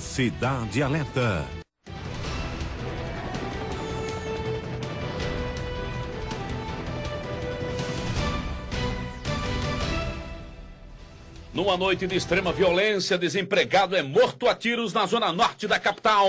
Cidade Alerta. Numa noite de extrema violência, desempregado é morto a tiros na zona norte da capital.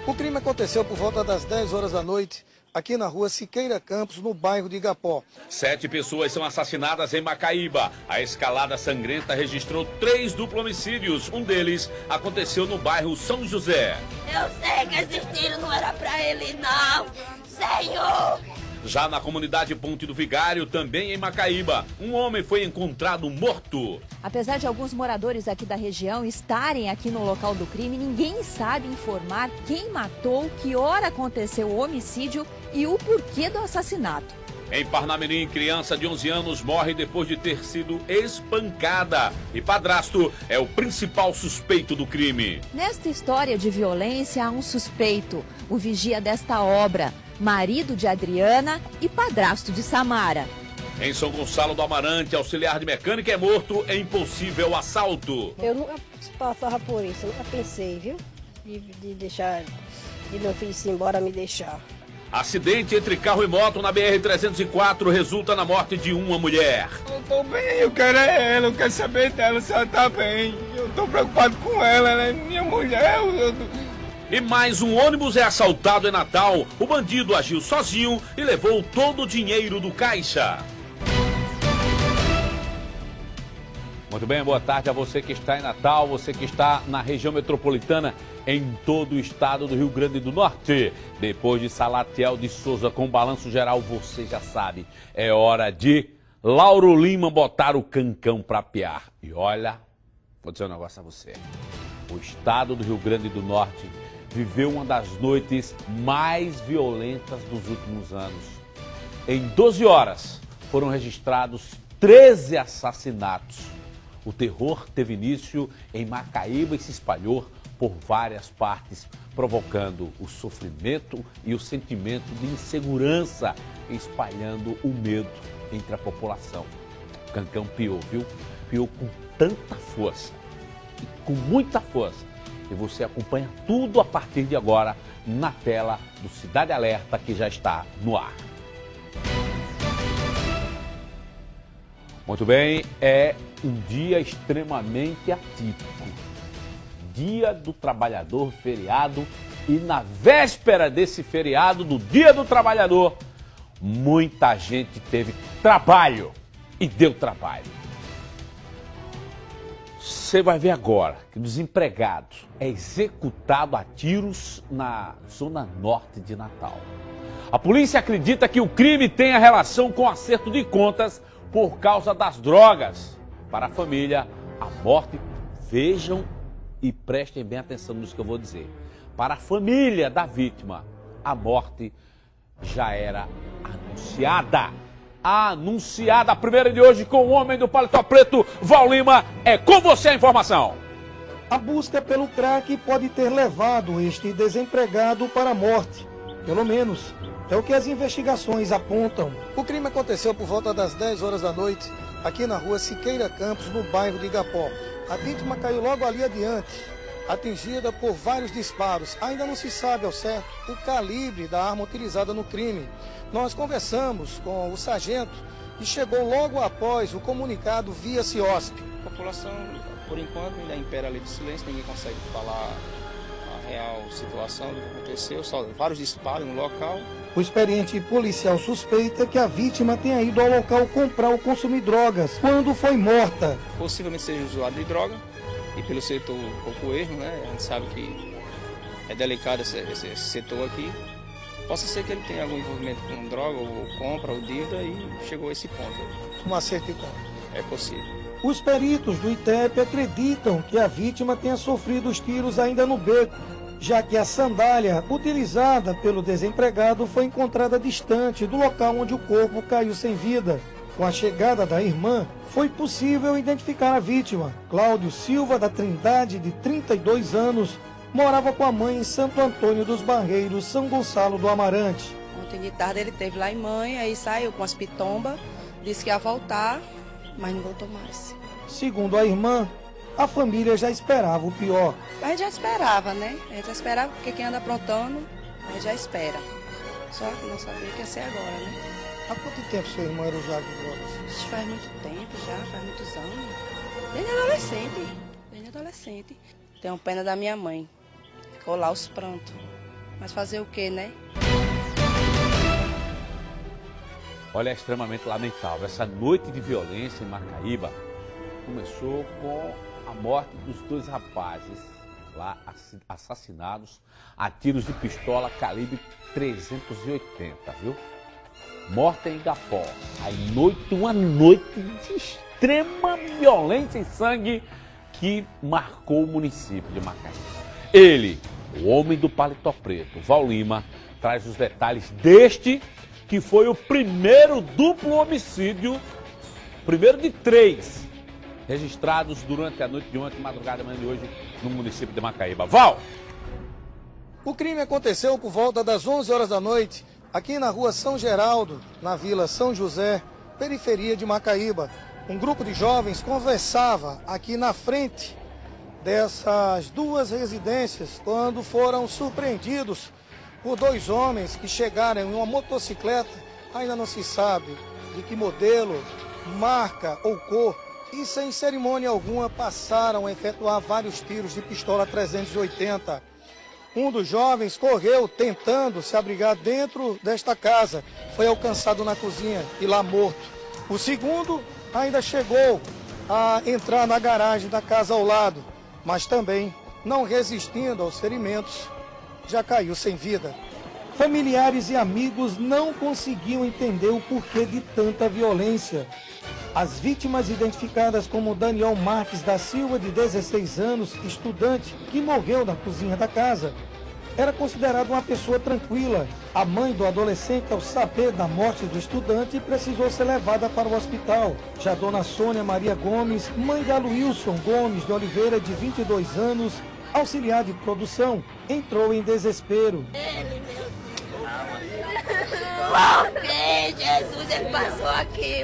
O crime aconteceu por volta das 10 horas da noite, aqui na rua Siqueira Campos, no bairro de Igapó. 7 pessoas são assassinadas em Macaíba. A escalada sangrenta registrou 3 duplos homicídios. Um deles aconteceu no bairro São José. Eu sei que esse tiro não era pra ele, não. Senhor! Já na comunidade Ponte do Vigário, também em Macaíba, um homem foi encontrado morto. Apesar de alguns moradores aqui da região estarem aqui no local do crime, ninguém sabe informar quem matou, que hora aconteceu o homicídio e o porquê do assassinato. Em Parnamirim, criança de 11 anos morre depois de ter sido espancada. E padrasto é o principal suspeito do crime. Nesta história de violência há um suspeito, o vigia desta obra, marido de Adriana e padrasto de Samara. Em São Gonçalo do Amarante, auxiliar de mecânica é morto em impossível assalto. Eu nunca passava por isso, eu nunca pensei, viu? De deixar, de meu filho se embora me deixar. Acidente entre carro e moto na BR-304 resulta na morte de uma mulher. Eu tô bem, eu quero ela, eu quero saber dela se ela tá bem. Eu tô preocupado com ela, ela é minha mulher. E mais um ônibus é assaltado em Natal. O bandido agiu sozinho e levou todo o dinheiro do caixa. Muito bem, boa tarde a você que está em Natal, você que está na região metropolitana, em todo o estado do Rio Grande do Norte. Depois de Salatiel de Souza com balanço geral, você já sabe, é hora de Lauro Lima botar o cancão pra piar. E olha, vou dizer um negócio a você. O estado do Rio Grande do Norte viveu uma das noites mais violentas dos últimos anos. Em 12 horas foram registrados 13 assassinatos. O terror teve início em Macaíba e se espalhou por várias partes, provocando o sofrimento e o sentimento de insegurança, espalhando o medo entre a população. O cancão piou, viu? Piou com tanta força, e com muita força. E você acompanha tudo a partir de agora na tela do Cidade Alerta, que já está no ar. Muito bem, é um dia extremamente atípico. Dia do Trabalhador, feriado, e na véspera desse feriado, do Dia do Trabalhador, muita gente teve trabalho e deu trabalho. Você vai ver agora que o desempregado é executado a tiros na zona norte de Natal. A polícia acredita que o crime tenha relação com acerto de contas por causa das drogas. Para a família, a morte, vejam e prestem bem atenção nisso que eu vou dizer. Para a família da vítima, a morte já era anunciada. A primeira de hoje com o homem do paletó preto, Val Lima. É com você a informação. A busca pelo crack pode ter levado este desempregado para a morte. Pelo menos, é o que as investigações apontam. O crime aconteceu por volta das 10 horas da noite, aqui na rua Siqueira Campos, no bairro de Igapó. A vítima caiu logo ali adiante, atingida por vários disparos. Ainda não se sabe ao certo o calibre da arma utilizada no crime. Nós conversamos com o sargento e chegou logo após o comunicado via CIOSP. A população, por enquanto, ainda impera a lei do silêncio, ninguém consegue falar a real situação do que aconteceu, só vários disparos no local. O experiente policial suspeita que a vítima tenha ido ao local comprar ou consumir drogas quando foi morta. Possivelmente seja usuário de droga e pelo setor um pouco erro, né? A gente sabe que é delicado esse setor aqui. Possa ser que ele tenha algum envolvimento com droga, ou compra, ou dívida, e chegou a esse ponto. Um acerto de conta. É possível. Os peritos do ITEP acreditam que a vítima tenha sofrido os tiros ainda no beco, já que a sandália utilizada pelo desempregado foi encontrada distante do local onde o corpo caiu sem vida. Com a chegada da irmã, foi possível identificar a vítima. Cláudio Silva da Trindade, de 32 anos, morava com a mãe em Santo Antônio dos Barreiros, São Gonçalo do Amarante. Ontem de tarde ele esteve lá em mãe, aí saiu com as pitombas, disse que ia voltar, mas não voltou mais. Segundo a irmã, a família já esperava o pior. A gente já esperava, né? A gente já esperava, porque quem anda aprontando, a gente já espera. Só que não sabia que ia ser agora, né? Há quanto tempo seu irmão era usuário de drogas? Isso faz muito tempo já, faz muitos anos. Desde adolescente, desde adolescente. Tenho pena da minha mãe. Ficou lá os prantos. Mas fazer o quê, né? Olha, é extremamente lamentável. Essa noite de violência em Macaíba começou com a morte dos 2 rapazes lá assassinados a tiros de pistola calibre 380, viu? Morte em Igapó. Uma noite de extrema violência e sangue que marcou o município de Macaíba. Ele, o homem do paletó preto, Val Lima, traz os detalhes deste que foi o primeiro duplo homicídio, primeiro de 3, registrados durante a noite de ontem, madrugada, manhã de hoje, no município de Macaíba. Val! O crime aconteceu por volta das 11 horas da noite, aqui na rua São Geraldo, na vila São José, periferia de Macaíba. Um grupo de jovens conversava aqui na frente dessas 2 residências quando foram surpreendidos por 2 homens que chegaram em uma motocicleta, ainda não se sabe de que modelo, marca ou cor, e sem cerimônia alguma passaram a efetuar vários tiros de pistola 380. Um dos jovens correu tentando se abrigar dentro desta casa, foi alcançado na cozinha e lá morto. O segundo ainda chegou a entrar na garagem da casa ao lado, mas também, não resistindo aos ferimentos, já caiu sem vida. Familiares e amigos não conseguiam entender o porquê de tanta violência. As vítimas identificadas como Daniel Marques da Silva, de 16 anos, estudante, que morreu na cozinha da casa, era considerado uma pessoa tranquila. A mãe do adolescente, ao saber da morte do estudante, precisou ser levada para o hospital. Já Dona Sônia Maria Gomes, mãe de Aloilson Gomes de Oliveira, de 22 anos, auxiliar de produção, entrou em desespero. Por que, Jesus, ele passou aqui,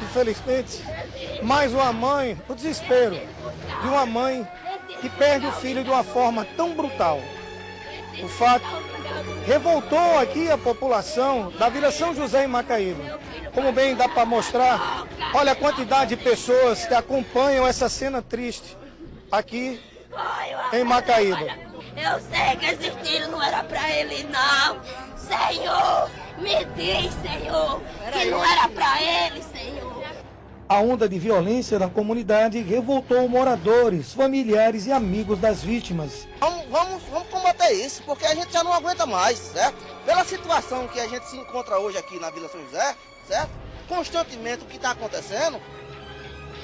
Infelizmente, mais uma mãe, o desespero de uma mãe que perde o filho de uma forma tão brutal. O fato revoltou aqui a população da Vila São José em Macaíba. Como bem dá para mostrar, olha a quantidade de pessoas que acompanham essa cena triste aqui em Macaíba. Eu sei que esse tiro não era pra ele, não. Senhor, me diz, Senhor, que não era pra ele, Senhor. A onda de violência na comunidade revoltou moradores, familiares e amigos das vítimas. Vamos combater isso, porque a gente já não aguenta mais, certo? Pela situação que a gente se encontra hoje aqui na Vila São José, certo? Constantemente o que está acontecendo.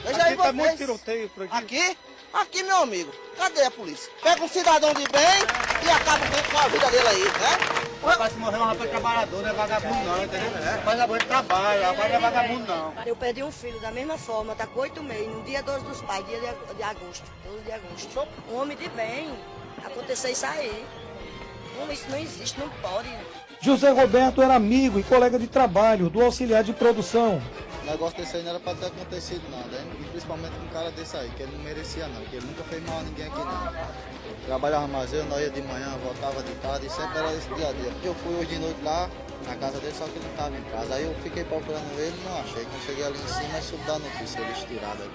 Veja aí vocês. Muito tiroteio por aqui. Aqui, meu amigo, cadê a polícia? Pega um cidadão de bem e acaba com a vida dele aí, né? Rapaz, se morrer um rapaz trabalhador, não é vagabundo não, entendeu? Rapaz é bom de trabalho, rapaz não é vagabundo não. Eu perdi um filho da mesma forma, tá com 8 meses, no dia 12 dos pais, dia de agosto, 12 de agosto. Um homem de bem, aconteceu isso aí. Isso não existe, não pode. José Roberto era amigo e colega de trabalho do auxiliar de produção. O negócio desse aí não era pra ter acontecido não, né? E principalmente com um cara desse aí, que ele não merecia não, que ele nunca fez mal a ninguém aqui não. Trabalhava mais eu, nós ia de manhã, voltava de tarde e sempre era esse dia a dia. Eu fui hoje de noite lá na casa dele, só que ele não estava em casa. Aí eu fiquei procurando ele e não achei. Quando cheguei ali em cima, soube da notícia, ele estirado aqui.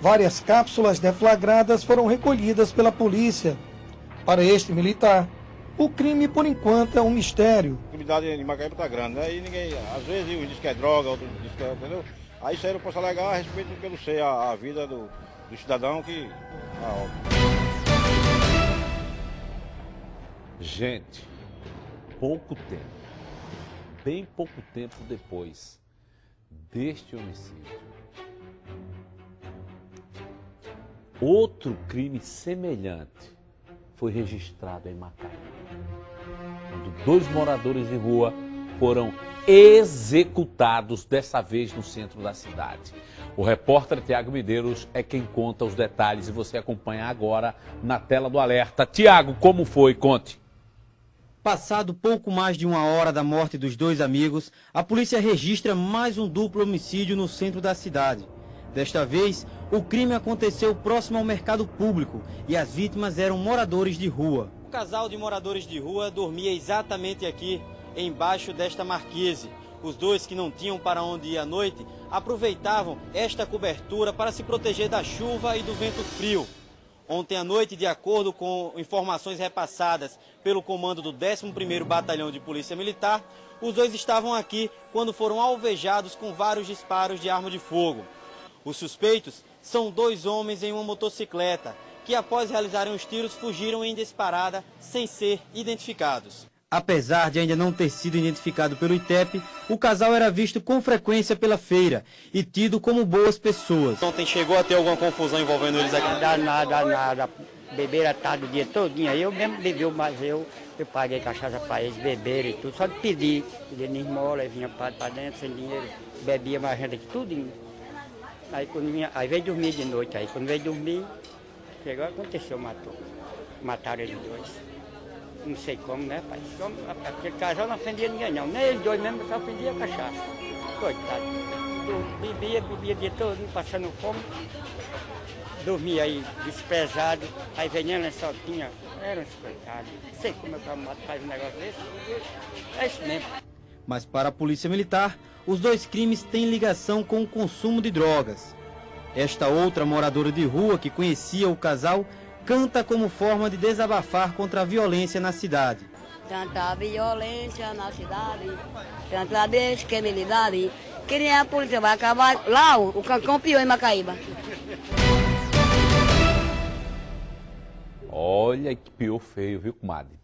Várias cápsulas deflagradas foram recolhidas pela polícia. Para este militar, o crime, por enquanto, é um mistério. A criminalidade em Macaíba está grande, né? E ninguém, às vezes, um diz que é droga, outro diz que é, entendeu? Aí isso aí eu posso alegar a respeito pelo ser a vida do cidadão que... Gente, pouco tempo, bem pouco tempo depois deste homicídio, outro crime semelhante foi registrado em Macaíba, quando 2 moradores de rua foram executados, dessa vez no centro da cidade. O repórter Tiago Medeiros é quem conta os detalhes e você acompanha agora na tela do Alerta. Tiago, como foi? Conte. Passado pouco mais de 1 hora da morte dos 2 amigos, a polícia registra mais um duplo homicídio no centro da cidade. Desta vez, o crime aconteceu próximo ao mercado público e as vítimas eram moradores de rua. O casal de moradores de rua dormia exatamente aqui, embaixo desta marquise. Os dois, que não tinham para onde ir à noite, aproveitavam esta cobertura para se proteger da chuva e do vento frio. Ontem à noite, de acordo com informações repassadas pelo comando do 11º Batalhão de Polícia Militar, os dois estavam aqui quando foram alvejados com vários disparos de arma de fogo. Os suspeitos são 2 homens em uma motocicleta, que após realizarem os tiros fugiram em disparada sem ser identificados. Apesar de ainda não ter sido identificado pelo ITEP, o casal era visto com frequência pela feira e tido como boas pessoas. Ontem chegou a ter alguma confusão envolvendo eles aqui? Nada. Beberam a tarde o dia todinho. Eu mesmo bebi, mas eu paguei cachaça para eles, beberam e tudo. Só de pedir esmola, aí vinha para dentro sem dinheiro, bebia mais gente aqui, tudinho. Aí veio dormir de noite, aí quando veio dormir, chegou, aconteceu, mataram eles dois. Não sei como, né, pai? Aquele casal não ofendia ninguém, não. Nem eles dois mesmo, só ofendia a cachaça. Coitado. Bebia o dia todo, passando fome. Dormia aí, desprezado. Aí venhando, só tinha. Era uns coitados. Não sei como é que a moto faz um negócio desse. É isso mesmo. Mas para a Polícia Militar, os 2 crimes têm ligação com o consumo de drogas. Esta outra moradora de rua que conhecia o casal canta como forma de desabafar contra a violência na cidade. Tanta violência na cidade, tanta descriminalidade, que nem a polícia vai acabar lá, o Cancão pior em Macaíba. Olha que pior feio, viu, comadre?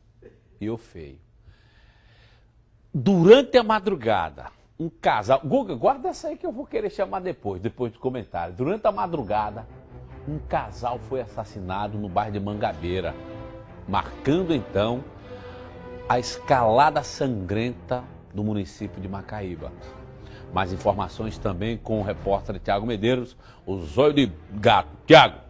Pior feio. Durante a madrugada, um casal... Guga, guarda essa aí que eu vou querer chamar depois do comentário. Durante a madrugada, um casal foi assassinado no bairro de Mangabeira, marcando então a escalada sangrenta do município de Macaíba. Mais informações também com o repórter Tiago Medeiros, o Zóio de Gato. Tiago.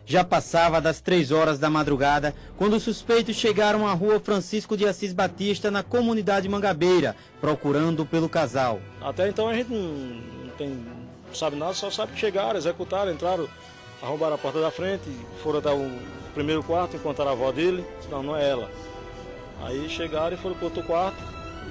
Já passava das 3 horas da madrugada, quando os suspeitos chegaram à rua Francisco de Assis Batista, na comunidade Mangabeira, procurando pelo casal. Até então a gente não sabe nada, só sabe que chegaram, executaram, entraram, arrombaram a porta da frente, foram até o primeiro quarto, encontraram a avó dele, não é ela. Aí chegaram e foram para outro quarto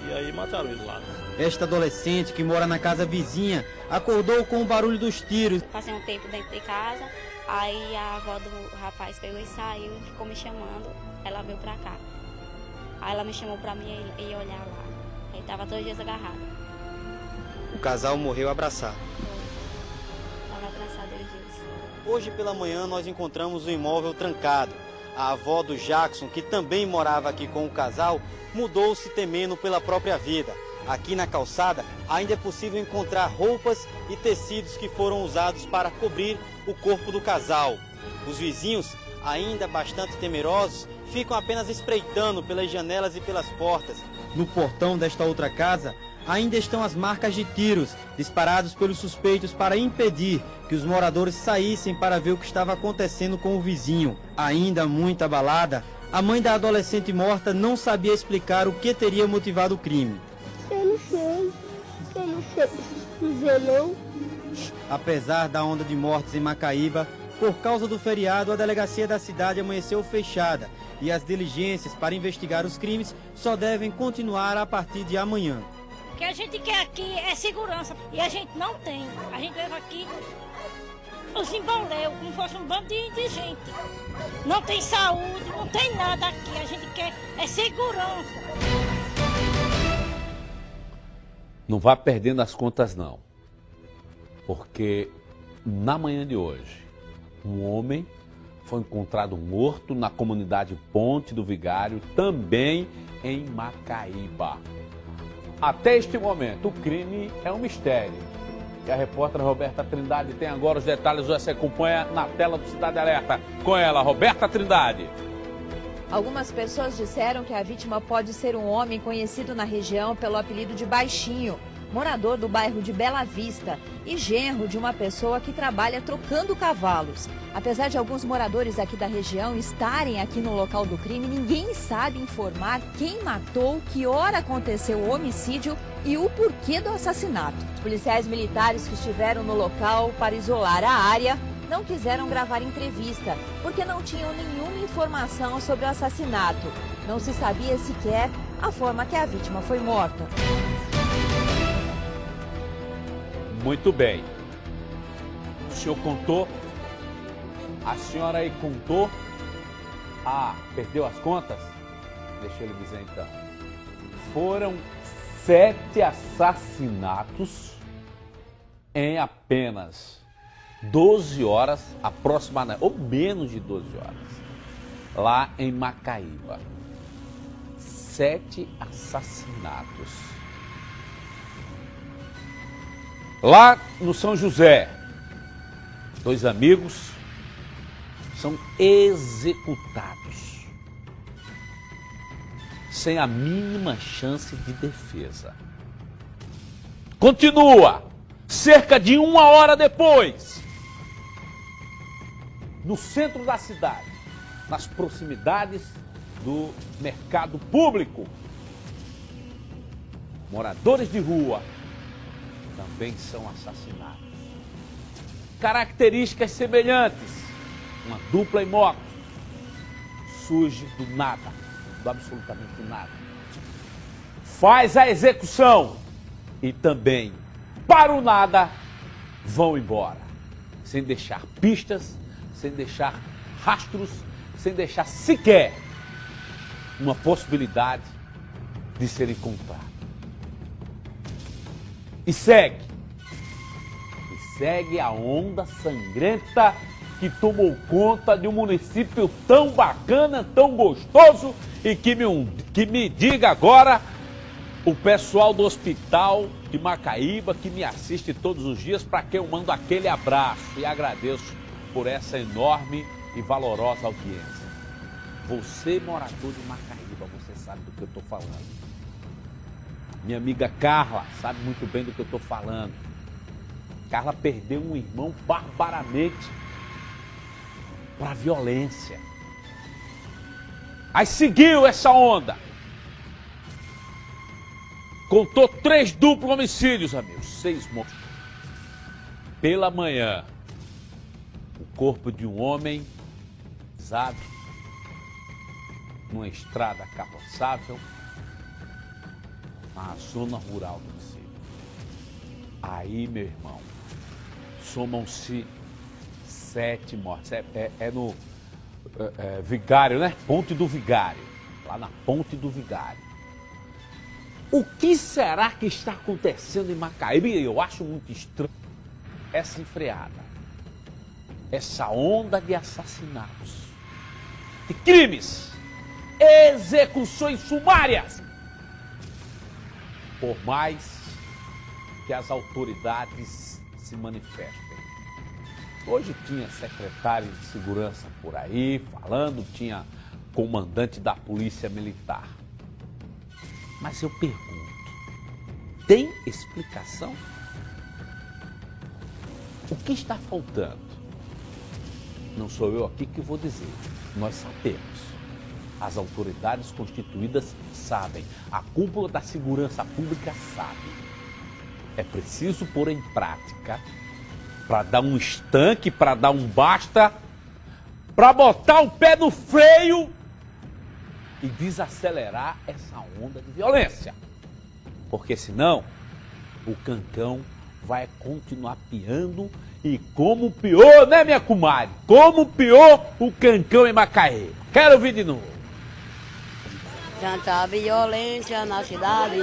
e aí mataram ele lá. Esta adolescente, que mora na casa vizinha, acordou com o barulho dos tiros. Passei um tempo dentro de casa, aí a avó do rapaz pegou e saiu, ficou me chamando, ela veio pra cá. Aí ela me chamou pra mim ir olhar lá, aí tava todos os dias agarrado. O casal morreu abraçado. Hoje pela manhã nós encontramos o imóvel trancado. A avó do Jackson, que também morava aqui com o casal, mudou-se temendo pela própria vida. Aqui na calçada ainda é possível encontrar roupas e tecidos que foram usados para cobrir o corpo do casal. Os vizinhos, ainda bastante temerosos, ficam apenas espreitando pelas janelas e pelas portas. No portão desta outra casa, ainda estão as marcas de tiros disparados pelos suspeitos para impedir que os moradores saíssem para ver o que estava acontecendo com o vizinho. Ainda muito abalada, a mãe da adolescente morta não sabia explicar o que teria motivado o crime. Eu não sei dizer não. Apesar da onda de mortes em Macaíba, por causa do feriado, a delegacia da cidade amanheceu fechada e as diligências para investigar os crimes só devem continuar a partir de amanhã. O que a gente quer aqui é segurança e a gente não tem. A gente leva aqui os emboléus, como se fosse um bando de gente. Não tem saúde, não tem nada aqui. A gente quer é segurança. Não vá perdendo as contas não, porque na manhã de hoje, um homem foi encontrado morto na comunidade Ponte do Vigário, também em Macaíba. Até este momento, o crime é um mistério. E a repórter Roberta Trindade tem agora os detalhes. Você acompanha na tela do Cidade Alerta. Com ela, Roberta Trindade. Algumas pessoas disseram que a vítima pode ser um homem conhecido na região pelo apelido de Baixinho. morador do bairro de Bela Vista e genro de uma pessoa que trabalha trocando cavalos. Apesar de alguns moradores aqui da região estarem aqui no local do crime, ninguém sabe informar quem matou, que hora aconteceu o homicídio e o porquê do assassinato. Os policiais militares que estiveram no local para isolar a área não quiseram gravar entrevista, porque não tinham nenhuma informação sobre o assassinato. Não se sabia sequer a forma que a vítima foi morta. Muito bem. O senhor contou? A senhora aí contou? Ah, perdeu as contas? Deixa ele dizer então. Foram 7 assassinatos em apenas 12 horas, aproximadamente, ou menos de 12 horas, lá em Macaíba. 7 assassinatos. Lá no São José, 2 amigos são executados sem a mínima chance de defesa. Continua, cerca de 1 hora depois, no centro da cidade, nas proximidades do mercado público, moradores de rua também são assassinados. Características semelhantes, uma dupla em moto surge do nada, do absolutamente nada. Faz a execução e também, para o nada, vão embora, sem deixar pistas, sem deixar rastros, sem deixar sequer uma possibilidade de ser encontrado. E segue a onda sangrenta que tomou conta de um município tão bacana, tão gostoso, e que me diga agora o pessoal do hospital de Macaíba que me assiste todos os dias, para quem eu mando aquele abraço e agradeço por essa enorme e valorosa audiência. Você, morador de Macaíba, você sabe do que eu estou falando. Minha amiga Carla sabe muito bem do que eu estou falando. Carla perdeu um irmão barbaramente para a violência. Aí seguiu essa onda. Contou 3 duplos homicídios, amigos. 6 mortos. Pela manhã, o corpo de um homem pisado numa estrada capotável na zona rural do município. Aí, meu irmão, somam-se 7 mortes. É no Vigário, né? Ponte do Vigário. Lá na Ponte do Vigário. O que será que está acontecendo em Macaíba? Eu acho muito estranho essa enfreada. Essa onda de assassinatos, de crimes, execuções sumárias. Por mais que as autoridades se manifestem. Hoje tinha secretário de segurança por aí falando, tinha comandante da polícia militar. Mas eu pergunto, tem explicação? O que está faltando? Não sou eu aqui que vou dizer, nós sabemos. As autoridades constituídas sabem, a cúpula da segurança pública sabe. É preciso pôr em prática, para dar um estanque, para dar um basta, para botar o pé no freio e desacelerar essa onda de violência. Porque senão, o cancão vai continuar piando e como pior, né, minha comadre? Como pior o cancão em Macaé. Quero ouvir de novo. Tanta violência na cidade,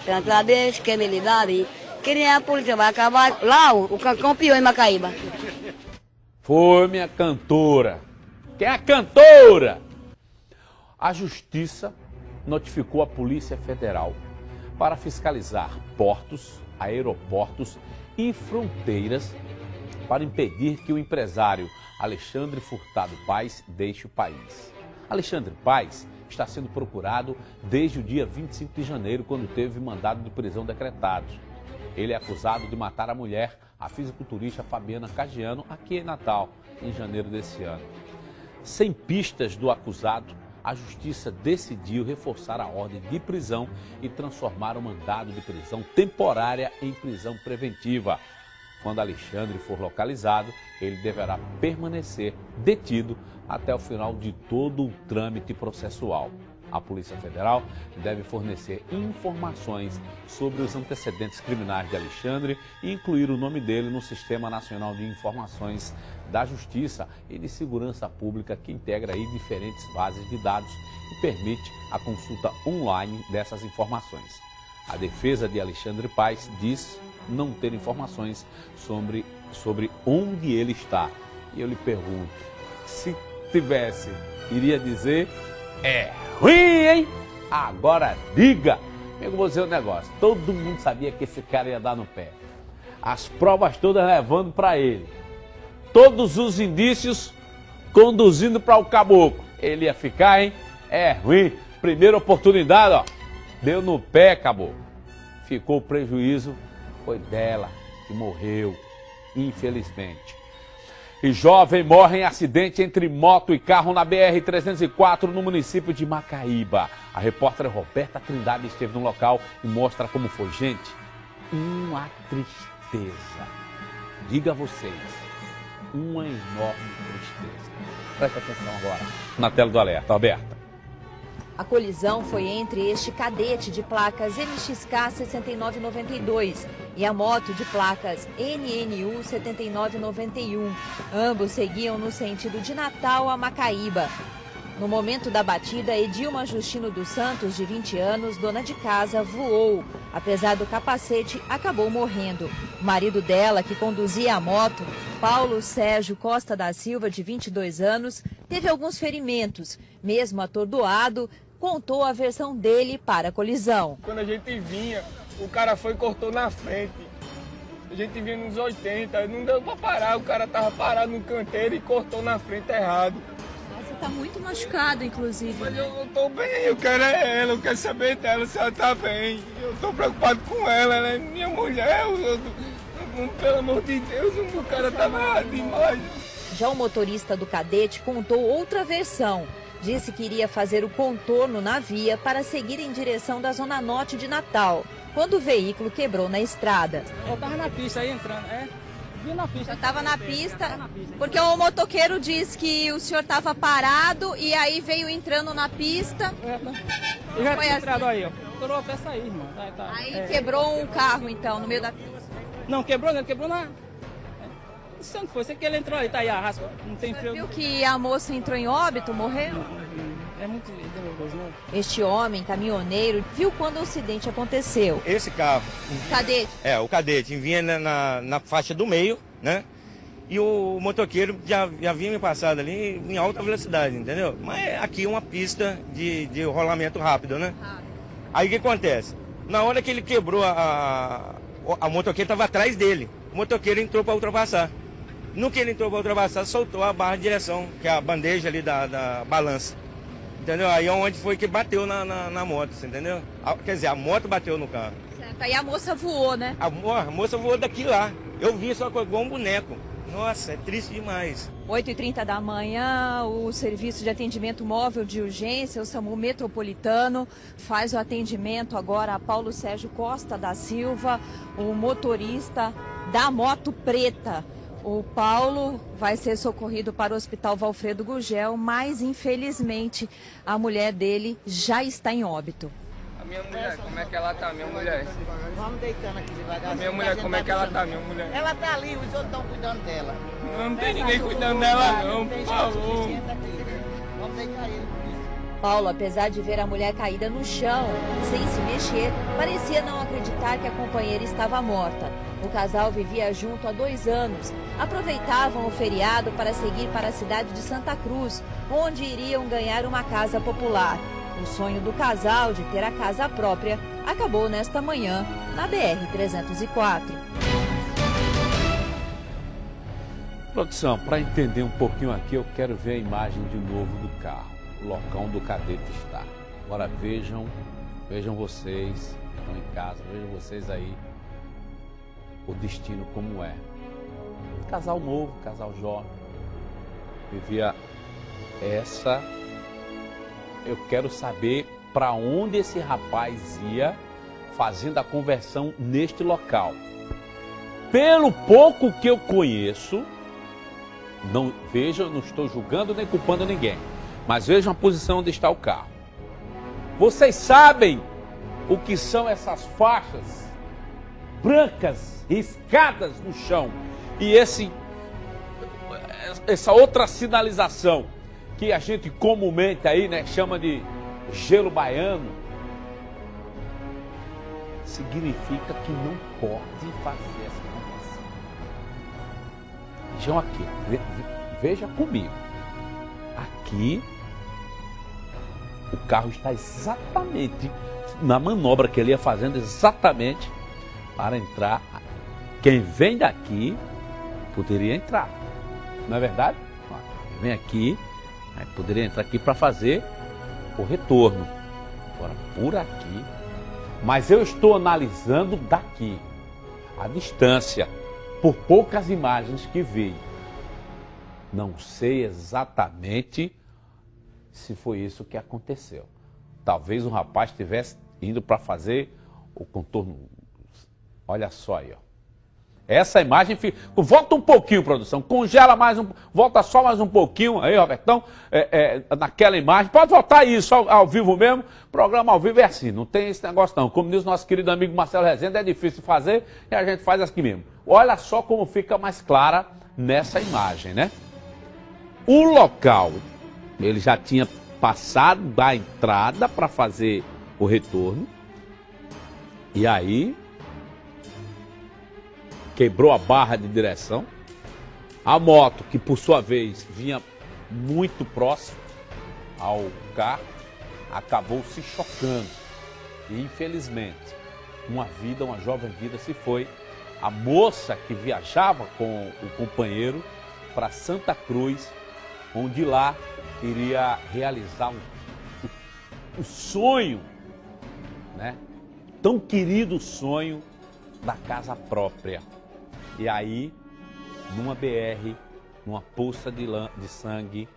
tanta descriminalidade, que nem a polícia vai acabar. Lá o cancão pior em Macaíba. Foi minha cantora. Quem é a cantora? A Justiça notificou a Polícia Federal para fiscalizar portos, aeroportos e fronteiras para impedir que o empresário Alexandre Furtado Paes deixe o país. Alexandre Paes está sendo procurado desde o dia 25 de janeiro, quando teve mandado de prisão decretado. Ele é acusado de matar a mulher, a fisiculturista Fabiana Cagiano, aqui em Natal, em janeiro desse ano. Sem pistas do acusado, a justiça decidiu reforçar a ordem de prisão e transformar o mandado de prisão temporária em prisão preventiva. Quando Alexandre for localizado, ele deverá permanecer detido até o final de todo o trâmite processual. A Polícia Federal deve fornecer informações sobre os antecedentes criminais de Alexandre e incluir o nome dele no Sistema Nacional de Informações da Justiça e de Segurança Pública, que integra aí diferentes bases de dados e permite a consulta online dessas informações. A defesa de Alexandre Paes diz não ter informações sobre onde ele está. E eu lhe pergunto, se tivesse, iria dizer, é ruim, hein? Agora diga! Eu vou dizer um negócio, todo mundo sabia que esse cara ia dar no pé. As provas todas levando para ele. Todos os indícios conduzindo para o caboclo. Ele ia ficar, hein? É ruim. Primeira oportunidade, ó. Deu no pé, caboclo. Ficou o prejuízo, foi dela, que morreu, infelizmente. E jovem morre em acidente entre moto e carro na BR-304 no município de Macaíba. A repórter Roberta Trindade esteve no local e mostra como foi. Gente, uma tristeza. Diga a vocês, uma enorme tristeza. Presta atenção agora na tela do alerta, Roberta. A colisão foi entre este cadete de placas MXK 6992 e a moto de placas NNU 7991. Ambos seguiam no sentido de Natal a Macaíba. No momento da batida, Edilma Justino dos Santos, de 20 anos, dona de casa, voou. Apesar do capacete, acabou morrendo. O marido dela, que conduzia a moto, Paulo Sérgio Costa da Silva, de 22 anos, teve alguns ferimentos. Mesmo atordoado, contou a versão dele para a colisão. Quando a gente vinha, o cara foi e cortou na frente. A gente vinha nos 80, não deu pra parar, o cara tava parado no canteiro e cortou na frente errado. Você tá muito machucado, inclusive. Mas eu não tô bem, eu quero é ela, eu quero saber dela se ela tá bem. Eu tô preocupado com ela é minha mulher, pelo amor de Deus, o cara tava errado demais. Já o motorista do cadete contou outra versão. Disse que iria fazer o contorno na via para seguir em direção da zona norte de Natal, quando o veículo quebrou na estrada. Eu tava na pista aí entrando, Vi na pista. Eu tava na pista, porque o motoqueiro disse que o senhor tava parado e aí veio entrando na pista. Eu já tinha entrado aí, ó. Quebrou a peça aí, irmão. Aí quebrou um carro, então, no meio da pista. Não, quebrou, não, quebrou na... Não foi, sei que ele entrou aí, tá aí a raspa, não tem frio. Viu que a moça entrou em óbito, morreu? É muito doloroso, né? Este homem, caminhoneiro, viu quando o acidente aconteceu. Esse carro... Cadete? O cadete vinha na faixa do meio, né? E o motoqueiro já vinha me passado ali em alta velocidade, entendeu? Mas aqui é uma pista de rolamento rápido, né? Aí o que acontece? Na hora que ele quebrou, a motoqueira estava atrás dele. O motoqueiro entrou para ultrapassar. No que ele entrou para ultrapassar, soltou a barra de direção, que é a bandeja ali da balança. Entendeu? Aí é onde foi que bateu na moto, entendeu? Quer dizer, a moto bateu no carro. Certo, aí a moça voou, né? A moça voou daqui lá. Eu vi só igual um boneco. Nossa, é triste demais. 8h30 da manhã, o Serviço de Atendimento Móvel de Urgência, o SAMU Metropolitano, faz o atendimento agora a Paulo Sérgio Costa da Silva, o motorista da moto preta. O Paulo vai ser socorrido para o Hospital Valfredo Gurgel, mas infelizmente a mulher dele já está em óbito. A minha mulher, como é que ela tá, minha mulher? Vamos deitando aqui devagar. A minha mulher, como é que ela tá, minha mulher? Ela tá ali, os outros estão cuidando dela. Não tem ninguém cuidando dela não, por favor. Vamos deitar ele. Paulo, apesar de ver a mulher caída no chão, sem se mexer, parecia não acreditar que a companheira estava morta. O casal vivia junto há 2 anos. Aproveitavam o feriado para seguir para a cidade de Santa Cruz, onde iriam ganhar uma casa popular. O sonho do casal de ter a casa própria acabou nesta manhã na BR-304. Produção, para entender um pouquinho aqui, eu quero ver a imagem de novo do carro, o local onde o cadete está. Agora vejam vocês, estão em casa, vejam vocês aí o destino como é. Casal novo, casal jovem. Vivia essa. Eu quero saber para onde esse rapaz ia fazendo a conversão neste local. Pelo pouco que eu conheço, não veja, eu não estou julgando nem culpando ninguém, mas veja a posição onde está o carro. Vocês sabem o que são essas faixas brancas riscadas no chão e essa outra sinalização que a gente comumente aí, né, chama de gelo baiano, significa que não pode fazer essa conversão. Vejam aqui, veja comigo. Aqui o carro está exatamente na manobra que ele ia fazendo, exatamente para entrar. Quem vem daqui poderia entrar, não é verdade? Vem aqui, poderia entrar aqui para fazer o retorno. Agora por aqui, mas eu estou analisando daqui, a distância, por poucas imagens que vi. Não sei exatamente se foi isso que aconteceu. Talvez o rapaz estivesse indo para fazer o contorno. Olha só aí, ó. Essa imagem fica... Volta um pouquinho, produção. Congela mais um... Volta só mais um pouquinho aí, Robertão. Naquela imagem. Pode voltar isso ao vivo mesmo. Programa ao vivo é assim. Não tem esse negócio não. Como diz o nosso querido amigo Marcelo Rezende, é difícil fazer e a gente faz aqui mesmo. Olha só como fica mais clara nessa imagem, né? O local, ele já tinha passado da entrada para fazer o retorno. E aí... quebrou a barra de direção. A moto, que por sua vez vinha muito próximo ao carro, acabou se chocando. E infelizmente, uma jovem vida se foi. A moça que viajava com o companheiro para Santa Cruz, onde lá iria realizar o sonho, né? Tão querido sonho da casa própria. E aí, numa BR, numa poça de sangue,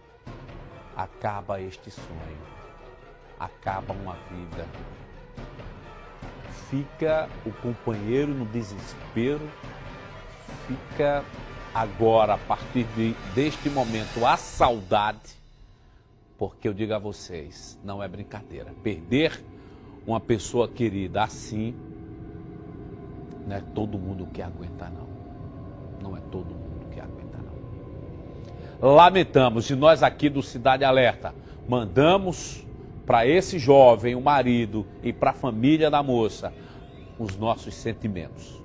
acaba este sonho. Acaba uma vida. Fica o companheiro no desespero. Fica agora, a partir deste momento, a saudade. Porque eu digo a vocês, não é brincadeira. Perder uma pessoa querida assim, não é todo mundo que aguenta, não. Não é todo mundo que aguenta, não. Lamentamos, e nós aqui do Cidade Alerta mandamos para esse jovem, o marido, e para a família da moça, os nossos sentimentos,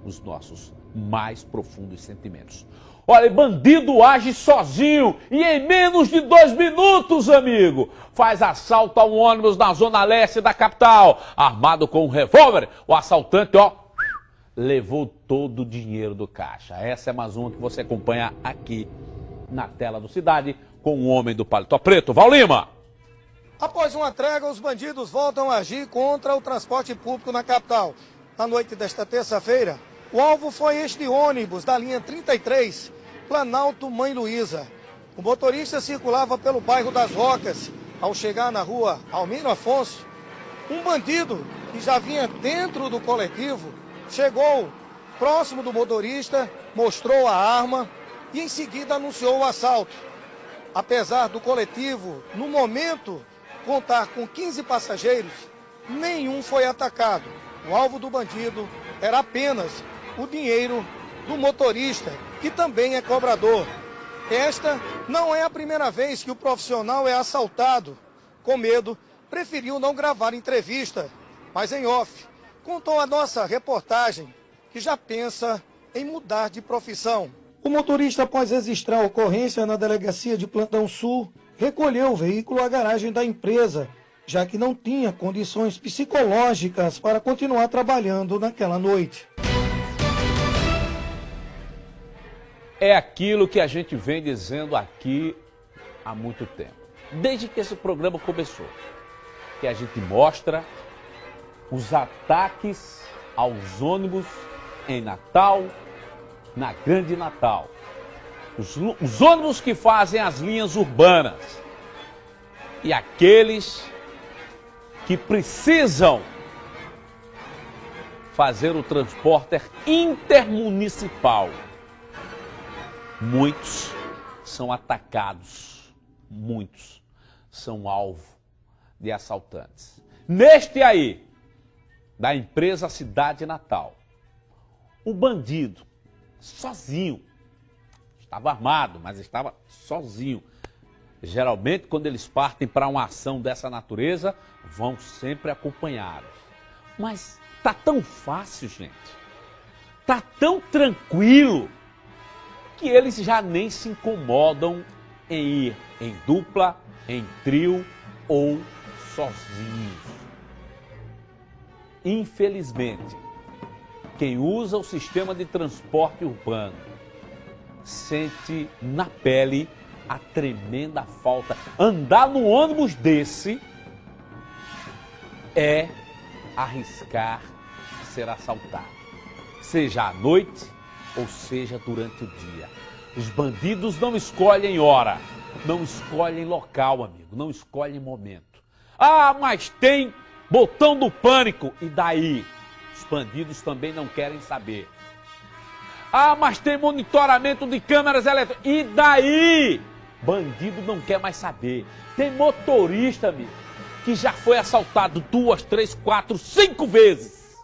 os nossos mais profundos sentimentos. Olha, bandido age sozinho e em menos de 2 minutos, amigo, faz assalto a um ônibus na zona leste da capital. Armado com um revólver, o assaltante, ó, levou todo o dinheiro do caixa. Essa é mais uma que você acompanha aqui na tela do Cidade com o homem do paletó preto, Val Lima. Após uma trégua, os bandidos voltam a agir contra o transporte público na capital. Na noite desta terça-feira, o alvo foi este ônibus da linha 33, Planalto Mãe Luísa. O motorista circulava pelo bairro das Rocas. Ao chegar na rua Almiro Afonso, um bandido que já vinha dentro do coletivo chegou próximo do motorista, mostrou a arma e em seguida anunciou o assalto. Apesar do coletivo, no momento, contar com 15 passageiros, nenhum foi atacado. O alvo do bandido era apenas o dinheiro do motorista, que também é cobrador. Esta não é a primeira vez que o profissional é assaltado. Com medo, preferiu não gravar entrevista, mas em off, contou a nossa reportagem que já pensa em mudar de profissão. O motorista, após registrar a ocorrência na delegacia de Plantão Sul, recolheu o veículo à garagem da empresa, já que não tinha condições psicológicas para continuar trabalhando naquela noite. É aquilo que a gente vem dizendo aqui há muito tempo. Desde que esse programa começou, que a gente mostra os ataques aos ônibus em Natal, na Grande Natal. Os ônibus que fazem as linhas urbanas e aqueles que precisam fazer o transporte intermunicipal. Muitos são atacados, muitos são alvo de assaltantes. Neste aí, da empresa Cidade Natal, o bandido, sozinho, estava armado, mas estava sozinho. Geralmente, quando eles partem para uma ação dessa natureza, vão sempre acompanhados. Mas tá tão fácil, gente. Tá tão tranquilo que eles já nem se incomodam em ir em dupla, em trio ou sozinhos. Infelizmente, quem usa o sistema de transporte urbano sente na pele a tremenda falta. Andar num ônibus desse é arriscar ser assaltado, seja à noite ou seja durante o dia. Os bandidos não escolhem hora, não escolhem local, amigo, não escolhem momento. Ah, mas tem botão do pânico, e daí? Os bandidos também não querem saber. Ah, mas tem monitoramento de câmeras eletrônicas, e daí? Bandido não quer mais saber. Tem motorista, amigo, que já foi assaltado 2, 3, 4, 5 vezes.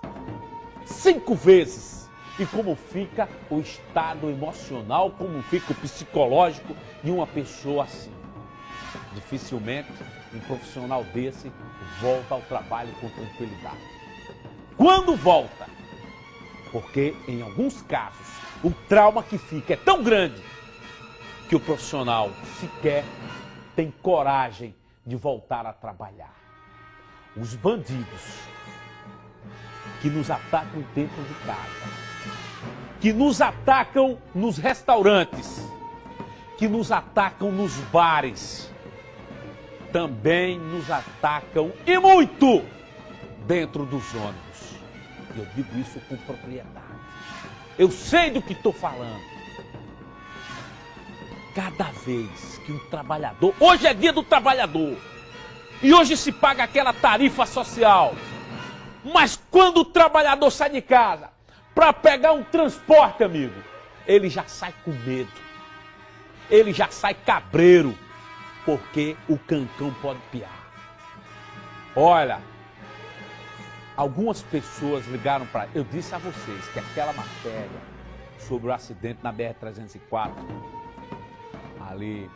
5 vezes. E como fica o estado emocional, como fica o psicológico de uma pessoa assim? Dificilmente um profissional desse volta ao trabalho com tranquilidade. Quando volta? Porque em alguns casos o trauma que fica é tão grande que o profissional sequer tem coragem de voltar a trabalhar. Os bandidos que nos atacam dentro de casa, que nos atacam nos restaurantes, que nos atacam nos bares, também nos atacam e muito dentro dos ônibus. Eu digo isso com propriedade. Eu sei do que estou falando. Cada vez que um trabalhador... Hoje é dia do trabalhador. E hoje se paga aquela tarifa social. Mas quando o trabalhador sai de casa para pegar um transporte, amigo, ele já sai com medo. Ele já sai cabreiro. Porque o cancão pode piar. Olha, algumas pessoas ligaram para... Eu disse a vocês que aquela matéria sobre o acidente na BR-304, ali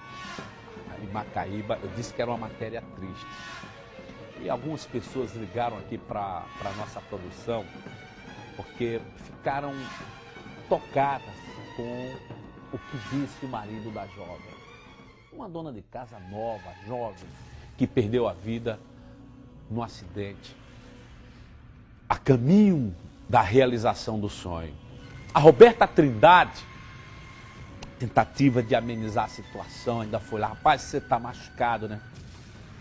em Macaíba, eu disse que era uma matéria triste. E algumas pessoas ligaram aqui para a nossa produção porque ficaram tocadas com o que disse o marido da jovem. Uma dona de casa nova, jovem, que perdeu a vida no acidente, a caminho da realização do sonho. A Roberta Trindade, tentativa de amenizar a situação, ainda foi lá, rapaz, você está machucado, né?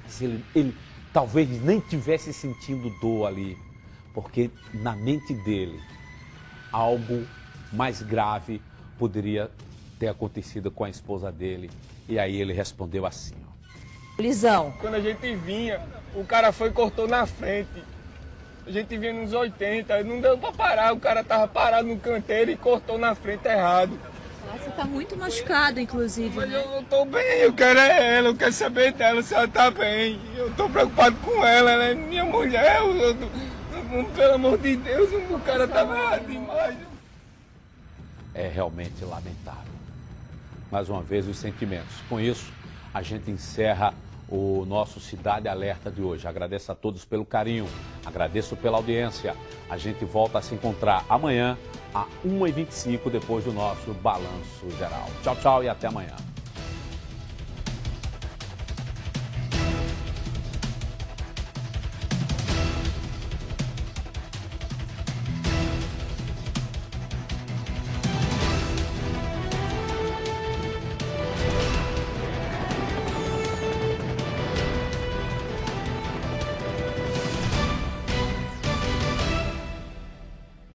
Mas ele talvez nem tivesse sentindo dor ali, porque na mente dele, algo mais grave poderia ter acontecido com a esposa dele. E aí ele respondeu assim, ó. Lisão. Quando a gente vinha, o cara foi e cortou na frente. A gente vinha nos 80, não deu pra parar, o cara tava parado no canteiro e cortou na frente errado. Você tá muito machucado, inclusive. Mas eu não tô bem, eu quero é ela, eu quero saber dela se ela tá bem. Eu tô preocupado com ela é minha mulher, pelo amor de Deus, o cara tava errado demais. É realmente lamentável. Mais uma vez, os sentimentos. Com isso, a gente encerra o nosso Cidade Alerta de hoje. Agradeço a todos pelo carinho, agradeço pela audiência. A gente volta a se encontrar amanhã, às 1h25, depois do nosso Balanço Geral. Tchau, tchau e até amanhã.